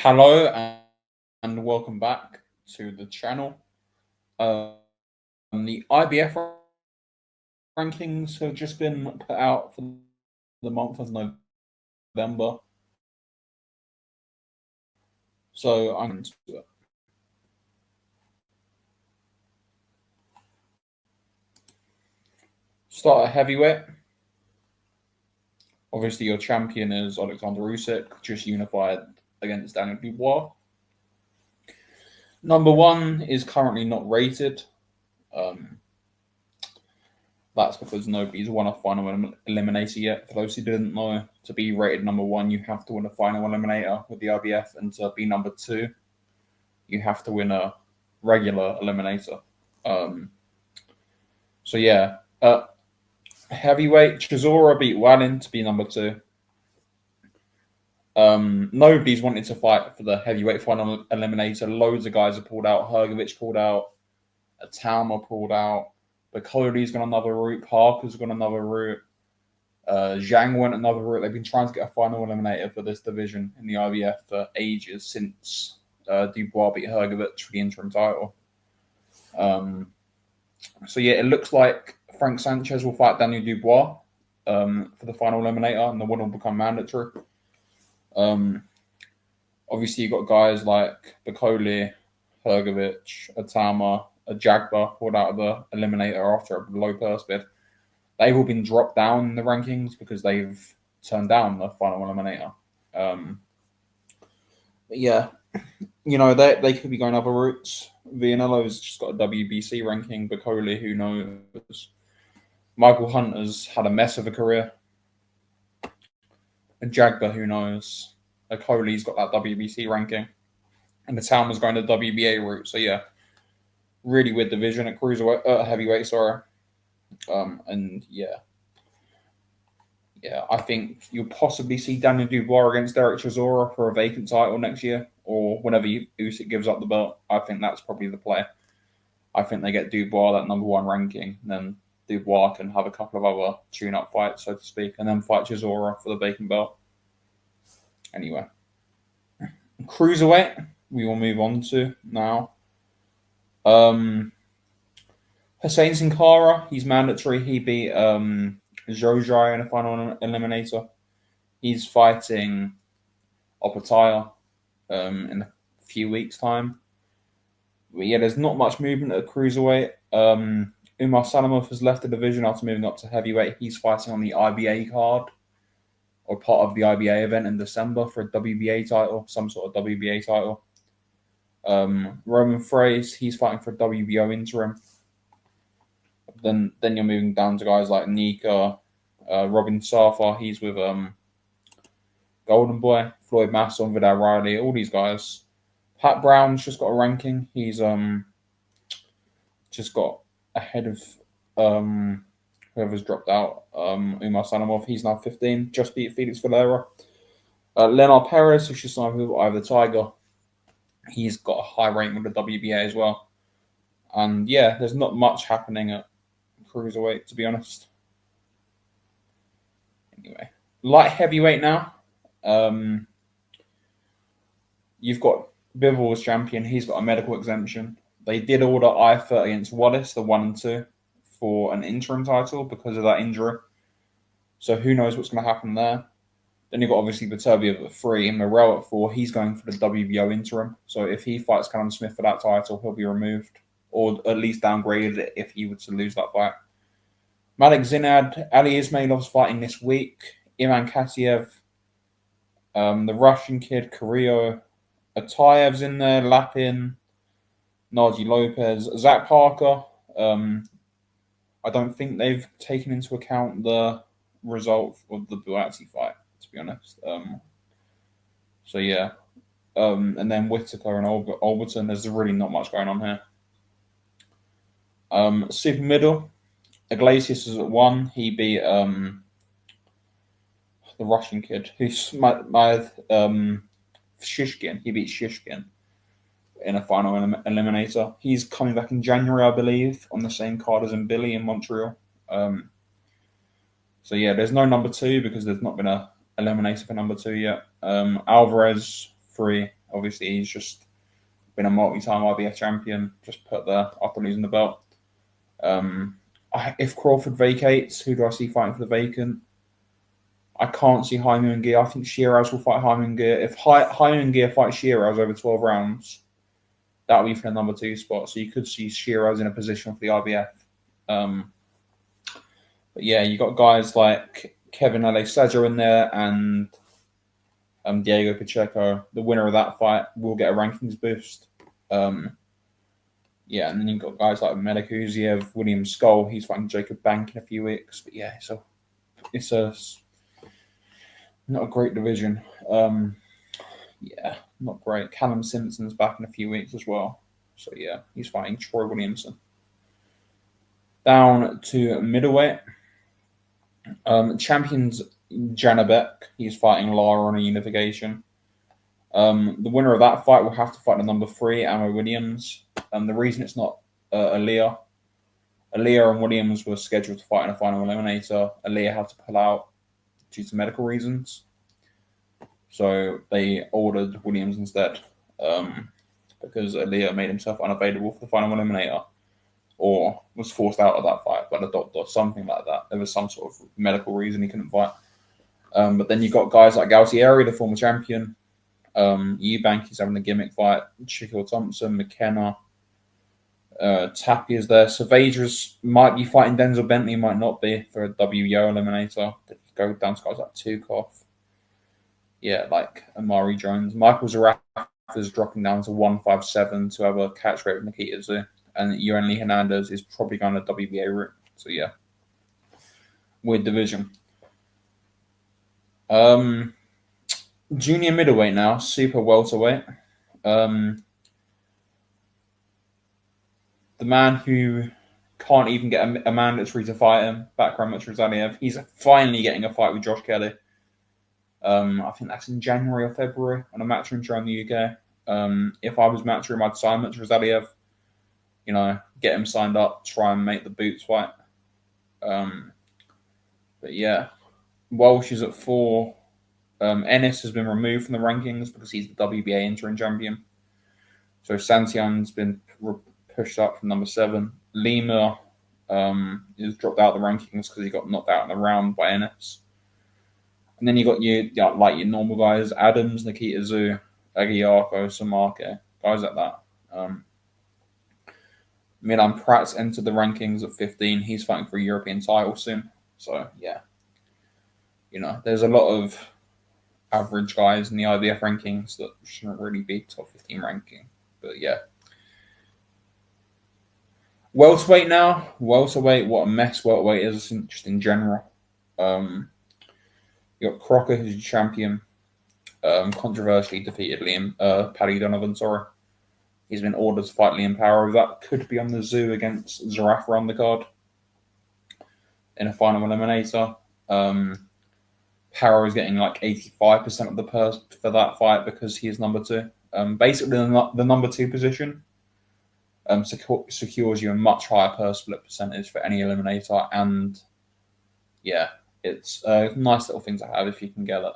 Hello and welcome back to the channel. The IBF rankings have just been put out for the month of November. So I'm into it. Start at heavyweight. Obviously, your champion is Alexander Usyk, just unified against Daniel Dubois. Number one is currently not rated. That's because nobody's won a final eliminator yet. For those who didn't know, to be rated number one, you have to win a final eliminator with the IBF, and to be number two, you have to win a regular eliminator. So yeah, heavyweight Chisora beat Wallin to be number two. Nobody's wanted to fight for the heavyweight final eliminator. Loads of guys have pulled out. Hrgovic pulled out. Talma pulled out. Bakoli's gone another route. Parker's gone another route. Zhang went another route. They've been trying to get a final eliminator for this division in the IBF for ages since Dubois beat Hrgovic for the interim title. So yeah, it looks like Frank Sanchez will fight Daniel Dubois for the final eliminator, and the one will become mandatory. Obviously, you've got guys like Bakoli, Hrgovic, Atama, Jagba pulled out of the eliminator after a low purse bid. They've all been dropped down in the rankings because they've turned down the final eliminator. But yeah, you know, they could be going other routes. Vianello's just got a WBC ranking. Bakoli, who knows? Michael Hunter's had a mess of a career. And Jagba, who knows? Bakoli's got that WBC ranking. And the town was going the WBA route. So yeah, really weird division at cruiserweight, heavyweight, sorry. And yeah, I think you'll possibly see Daniel Dubois against Derek Chisora for a vacant title next year, or whenever Usyk gives up the belt. I think that's probably the play. I think they get Dubois that number one ranking, and then Dubois can have a couple of other tune-up fights, so to speak, and then fight Chisora for the vacant belt. Anyway, cruiserweight we will move on to now. Hussein Sin Cara, he's mandatory. He beat Zhojai in a final eliminator. He's fighting Opataya in a few weeks' time. But yeah, there's not much movement at cruiserweight. Umar Salamov has left the division after moving up to heavyweight. He's fighting on the IBA card, or part of the IBA event in December for a WBA title, some sort of WBA title. Roman Fraze, he's fighting for a WBO interim. Then you're moving down to guys like Nika, Robin Safar, he's with Golden Boy, Floyd Masson, Vidal Riley, all these guys. Pat Brown's just got a ranking. He's just got ahead of whoever's dropped out. Umar Salamov, he's now 15, just beat Felix Valera. Leonard Perez, who's just signed with Eye the Tiger, he's got a high rank with the WBA as well. And yeah, there's not much happening at cruiserweight, to be honest. Anyway, light heavyweight now. You've got Bivol as champion. He's got a medical exemption. They did order I-30 against Wallace, the 1 and 2, for an interim title because of that injury. So who knows what's going to happen there. Then you've got obviously Beterbiev at 3 and Morel at 4. He's going for the WBO interim. So if he fights Callum Smith for that title, he'll be removed, or at least downgraded if he were to lose that fight. Malik Zinad, Ali Ismailov's fighting this week. Iman Katiev, the Russian kid, Carrillo, Atayev's in there, Lapin, Naji Lopez, Zach Parker. I don't think they've taken into account the result of the Buatsi fight, to be honest. So yeah, and then Whittaker and Alberton. There's really not much going on here. Super middle, Iglesias is at 1. He beat the Russian kid who's Shishkin. He beat Shishkin in a final eliminator. He's coming back in January, I believe, on the same card as Billy in Montreal. So yeah, there's no number 2 because there's not been a eliminator for number 2 yet. Alvarez 3, Obviously, he's just been a multi-time IBF champion, just put there after losing the belt. If Crawford vacates, who do I see fighting for the vacant? I can't see Jaime Munguia. I think Shiraz will fight Jaime Munguia. If Jaime Munguia fights Shiraz over 12 rounds, that'll be for the number 2 spot. So you could see Shiraz in a position for the IBF. But yeah, you got guys like Kevin Aleixandro in there and Diego Pacheco. The winner of that fight will get a rankings boost. Yeah, and then you've got guys like Medikuziev, William Skull. He's fighting Jacob Bank in a few weeks. But yeah, it's a not a great division. Yeah, not great. Callum Simpson's back in a few weeks as well. So yeah, he's fighting Troy Williamson. Down to middleweight. Champions Janabek. He's fighting Lara on a unification. The winner of that fight will have to fight the number 3, Ammo Williams. The reason it's not Aaliyah and Williams were scheduled to fight in a final eliminator. Aaliyah had to pull out due to medical reasons. So they ordered Williams instead because Aaliyah made himself unavailable for the final eliminator or was forced out of that fight by the doctor, something like that. There was some sort of medical reason he couldn't fight. But then you got guys like Galtieri, the former champion. Eubank is having a gimmick fight. Shaquille Thompson, McKenna. Tapia's there. Savages might be fighting Denzel Bentley, might not be for a WBO eliminator. Go down to guys like Tukov. Yeah, like Amari Jones. Michael Zaraf is dropping down to 157 to have a catch rate with Nikita Tszyu. And Yoeli Hernandez is probably going to WBA route. So yeah, weird division. Junior middleweight now, super welterweight. The man who can't even get a mandatory to fight him, Bakram Mukhtarzadev, he's finally getting a fight with Josh Kelly. I think that's in January or February on a matchroom show in the UK. If I was matchroom, I'd sign Mukhtarzadev. Get him signed up, try and make the boots fight. But yeah, Walsh is at 4. Ennis has been removed from the rankings because he's the WBA interim champion. So Santian's been pushed up from number 7. Lima is dropped out of the rankings because he got knocked out in the round by Ennis. And then you got your normal guys: Adams, Nikita Tszyu, Aguiarco, Samake, guys like that. Milan Pratt's entered the rankings at 15. He's fighting for a European title soon. So yeah, there's a lot of average guys in the IBF rankings that shouldn't really be top 15 ranking. But yeah. Welterweight now. Welterweight, what a mess welterweight is just in general. You got Crocker, who's champion. Controversially defeated Paddy Donovan, sorry. He's been ordered to fight Liam Power. That could be on the zoo against Zarafa on the card in a final eliminator. Power is getting like 85% of the purse for that fight because he is number 2. Basically, the number 2 position secures you a much higher purse split percentage for any eliminator. And yeah, it's a nice little thing to have if you can get it.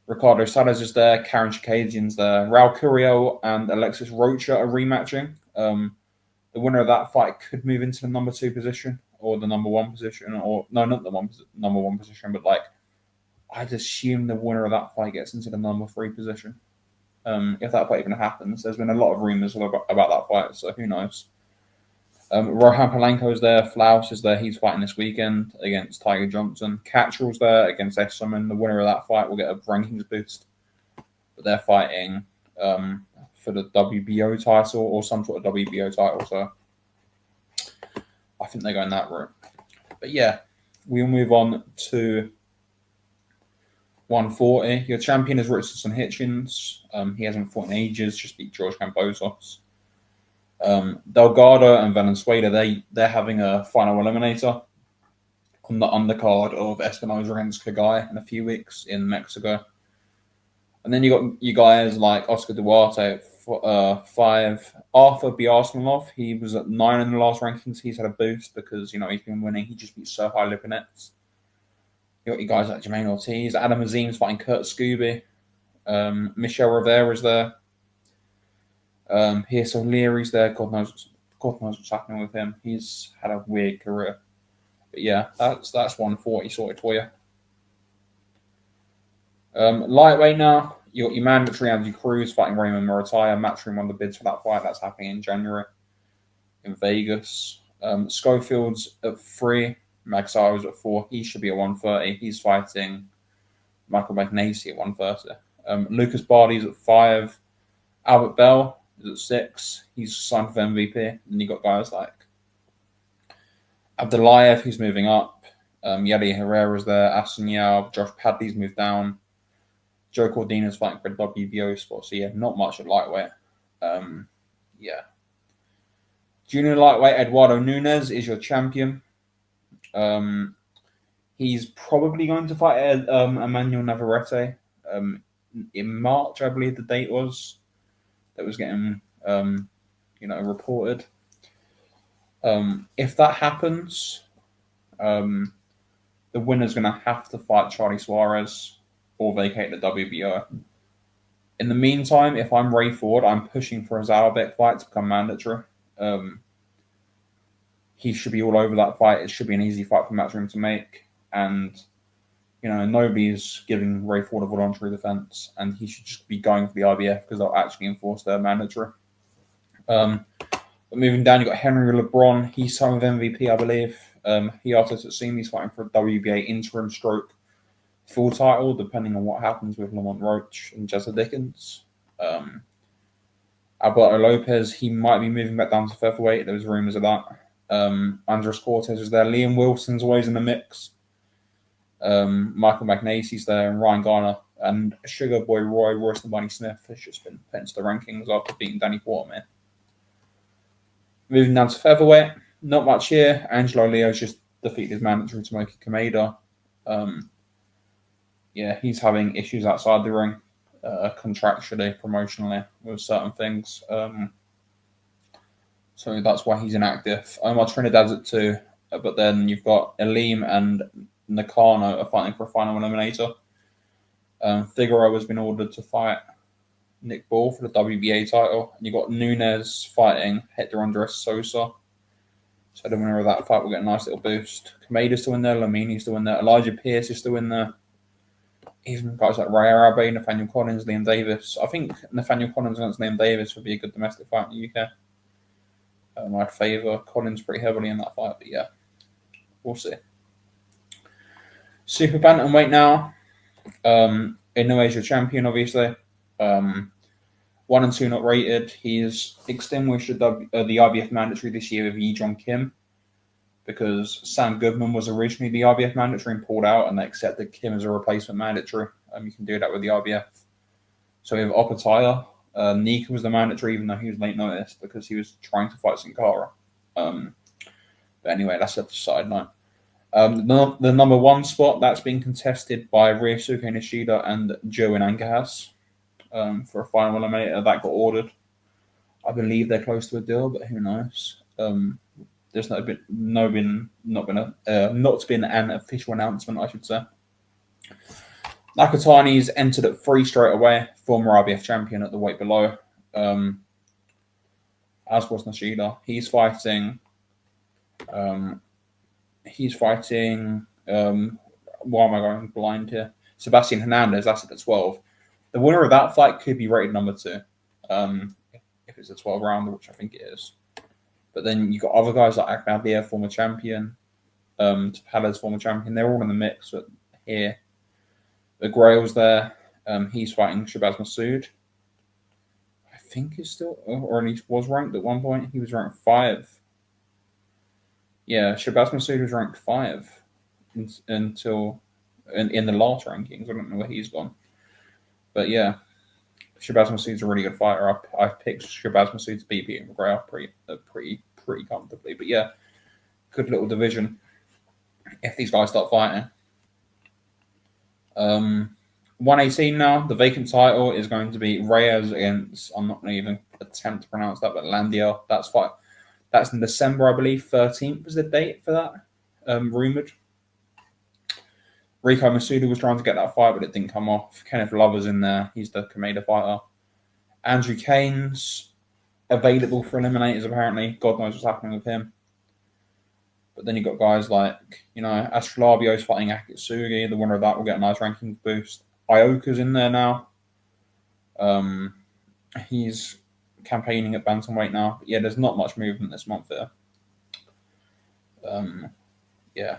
Ricardo Salles is there, Karen Chikadian's there, Raul Curiel and Alexis Rocha are rematching. The winner of that fight could move into the number 2 position or the number 1 position, or no, not the number 1 position, but like I'd assume the winner of that fight gets into the number 3 position. If that fight even happens, there's been a lot of rumors about that fight, so who knows? Rohan Palenko is there, Flaus is there, he's fighting this weekend against Tiger Johnson. Catchall's there against Esselman. The winner of that fight will get a rankings boost. But they're fighting for the WBO title or some sort of WBO title, so I think they're going that route. But yeah, we'll move on to 140. Your champion is Richardson Hitchens. He hasn't fought in ages, just beat George Cambosos. Delgado and Valenzuela, they're having a final eliminator on the undercard of Espinosa against Kagai in a few weeks in Mexico. And then you got you guys like Oscar Duarte at 5. Arthur Biasmanov, he was at 9 in the last rankings. He's had a boost because, he's been winning. He just beat Serhai Lipinets. You got you guys like Jermaine Ortiz. Adam Azim's fighting Kurt Scooby. Michelle Rivera's there. Pierce O'Leary's there. God knows what's happening with him. He's had a weird career. But yeah, that's 140 sorted for you. Lightweight now. You got your mandatory Andy Cruz fighting Raymond Murataya. Matchroom won the bids for that fight. That's happening in January in Vegas. Schofield's at 3. Magsayo's at 4. He should be at 130. He's fighting Michael Magnesi at 130. Lucas Barty's at 5. Albert Bell is at 6. He's signed for MVP. And you got guys like Abdulayev, who's moving up. Yadi Herrera's there. Aston Yao. Josh Padley's moved down. Joe Cordina's fighting for a WBO spot. So yeah, not much at lightweight. Yeah. Junior lightweight, Eduardo Nunes is your champion. He's probably going to fight Emmanuel Navarrete in March, I believe the date was. That was getting, reported. If that happens, the winner's going to have to fight Charlie Suarez or vacate the WBO. In the meantime, if I'm Ray Ford, I'm pushing for a Zalabek fight to become mandatory. He should be all over that fight. It should be an easy fight for Matchroom to make. And, nobody's giving Ray Ford a voluntary defense. And he should just be going for the IBF because they'll actually enforce their mandatory. But moving down, you've got Henry LeBron. He's signed with MVP, I believe. Hiato Tatsumi's fighting for a WBA interim stroke full title, depending on what happens with Lamont Roach and Jessa Dickens. Alberto Lopez, he might be moving back down to featherweight. There was rumours of that. Andres Cortez is there. Liam Wilson's always in the mix. Michael Magnesi's there, and Ryan Garner and Sugar Boy Royce the Bunny Smith has just been put into the rankings after beating Danny Waterman. Moving down to featherweight, not much here. Angelo Leo's just defeated his mandatory Tomoki Kameda. He's having issues outside the ring, contractually, promotionally, with certain things. So that's why he's inactive. Omar Trinidad's at 2, but then you've got Aleem and Nakano are fighting for a final eliminator. Figueroa has been ordered to fight Nick Ball for the WBA title. And you've got Nunes fighting Hector Andres Sosa. So the winner of that fight will get a nice little boost. Kameda's still in there. Lamini's still in there. Elijah Pierce is still in there. Even guys like Ray Arabe, Nathaniel Collins, Liam Davis. I think Nathaniel Collins against Liam Davis would be a good domestic fight in the UK. I'd favour Collins pretty heavily in that fight, but yeah, we'll see. Super bantamweight now. Inoue's your champion, obviously. 1 and 2 not rated. He's extinguished the IBF mandatory this year with Yi Jong Kim because Sam Goodman was originally the IBF mandatory and pulled out, and they accepted Kim as a replacement mandatory. You can do that with the IBF. So we have Opataya. Nika was the mandatory, even though he was late notice because he was trying to fight Sin Cara. But anyway, that's a side note. The number 1 spot, that's been contested by Ryosuke Nishida and Joe Ancajas for a final eliminator. That got ordered. I believe they're close to a deal, but who knows? There's not been an official announcement, I should say. Nakatani's entered at 3 straight away, former IBF champion at the weight below. As was Nishida. He's fighting. Why am I going blind here? Sebastian Hernandez, that's at the 12. The winner of that fight could be rated number 2. If it's a 12 rounder, which I think it is. But then you've got other guys like Aknabia, former champion, Tapala's former champion. They're all in the mix here. The Grail's there. He's fighting Shabazz Massoud. I think he's still, or at least was ranked at one point. He was ranked 5. Yeah, Shabazz Massoud was ranked 5 until in the last rankings. I don't know where he's gone. But yeah, Shabazz Massoud's a really good fighter. I've picked Shabazz Massoud to beat Peter McGrath pretty comfortably. But yeah, good little division if these guys start fighting. 118 now. The vacant title is going to be Reyes against, I'm not going to even attempt to pronounce that, but Landia. That's in December, I believe. 13th was the date for that, rumoured. Rico Masuda was trying to get that fight, but it didn't come off. Kenneth Lover's in there. He's the Kameda fighter. Andrew Kane's available for eliminators, apparently. God knows what's happening with him. But then you've got guys like, Astrolabio's fighting Akitsugi. The winner of that will get a nice rankings boost. Ioka's in there now. He's campaigning at bantamweight now. But yeah, there's not much movement this month there. Yeah.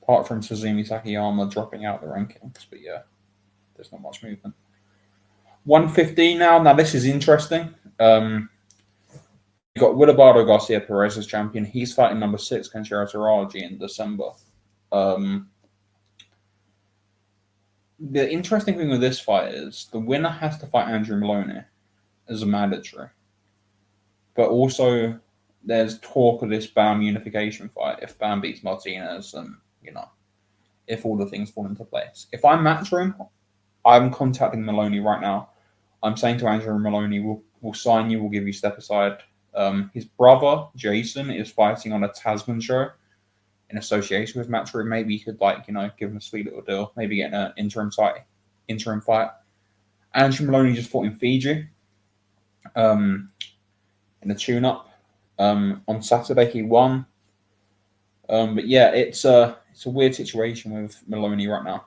Apart from Suzumi Takayama dropping out the rankings. But yeah, there's not much movement. 115 now. Now, this is interesting. You've got Willibardo Garcia Perez as champion. He's fighting number 6, Kenshiro Taraji, in December. The interesting thing with this fight is the winner has to fight Andrew Maloney as a mandatory. But also, there's talk of this Bam unification fight if Bam beats Martinez and, if all the things fall into place. If I'm Matchroom, I'm contacting Maloney right now. I'm saying to Andrew Maloney, we'll sign you, we'll give you step aside. His brother, Jason, is fighting on a Tasman show in association with Matchroom. Maybe you could, give him a sweet little deal. Maybe get an interim fight. Andrew Maloney just fought in Fiji in a tune-up. On Saturday, he won. But yeah, it's a weird situation with Maloney right now.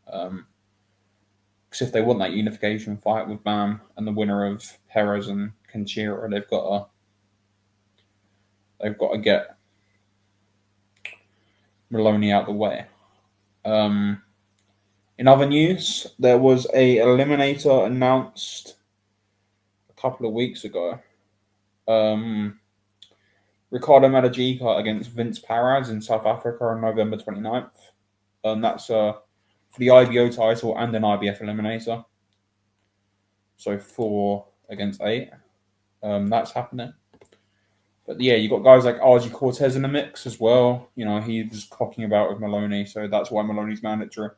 Because if they want that unification fight with Bam and the winner of Perez and Kenshiro, they've got to get Maloney out the way. In other news, there was a eliminator announced a couple of weeks ago. Ricardo Madajika against Vince Paraz in South Africa on November 29th. That's for the IBO title and an IBF eliminator. So 4 against 8. That's happening. But yeah, you got guys like RG Cortez in the mix as well. He was cocking about with Maloney, so that's why Maloney's mandatory.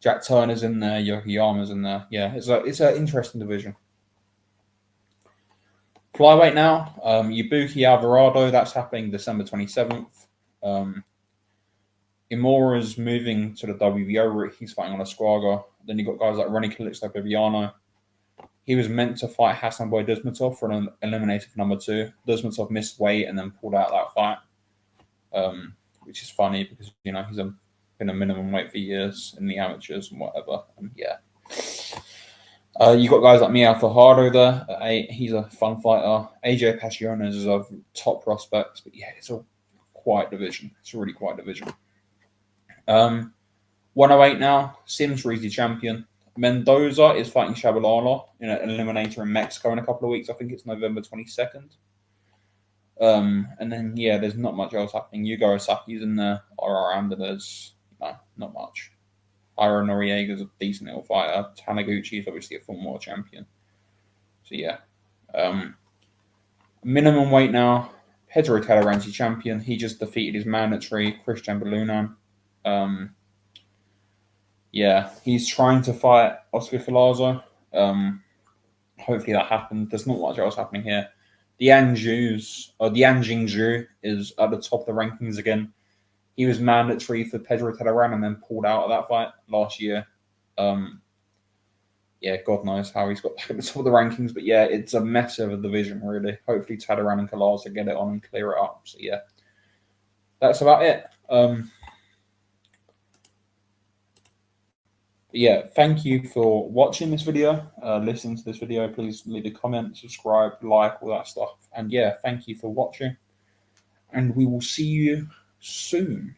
Jack Turner's in there, Yokoyama's in there. Yeah, it's an interesting division. Flyweight now, Ibuki Alvarado, that's happening December 27th. Imura's moving to the WBO route. He's fighting on Esquaga. Then you've got guys like Ronnie Calixto Bibiano. He was meant to fight Hassan Boy Dusmatov for an eliminator for number 2. Dusmatov missed weight and then pulled out that fight, which is funny because, he's been a minimum weight for years in the amateurs and whatever. And yeah. You got guys like Mia Fajardo there at 8. He's a fun fighter. AJ Passiones is a top prospect. But yeah, it's a quiet division. It's a really quiet division. 108 now. Sims Reezy champion. Mendoza is fighting Shabalala in an eliminator in Mexico in a couple of weeks. I think it's November 22nd. And then, yeah, there's not much else happening. Yugo Osaki's in there. There's not much. Ira Noriega's a decent little fighter. Taniguchi is obviously a former world champion. So, yeah. Minimum weight now. Pedro Toleranzi champion. He just defeated his mandatory, Christian Belunan. Yeah, he's trying to fight Oscar Collazo. Hopefully that happens. There's not much else happening here. The Jingzhu is at the top of the rankings again. He was mandatory for Pedro Tadaran and then pulled out of that fight last year. Yeah, God knows how he's got back at the top of the rankings. But yeah, it's a mess of a division, really. Hopefully Tadaran and Collazo get it on and clear it up. So yeah, that's about it. Yeah, thank you for watching this video, listening to this video. Please leave a comment, subscribe, like, all that stuff. And yeah, thank you for watching. And we will see you soon.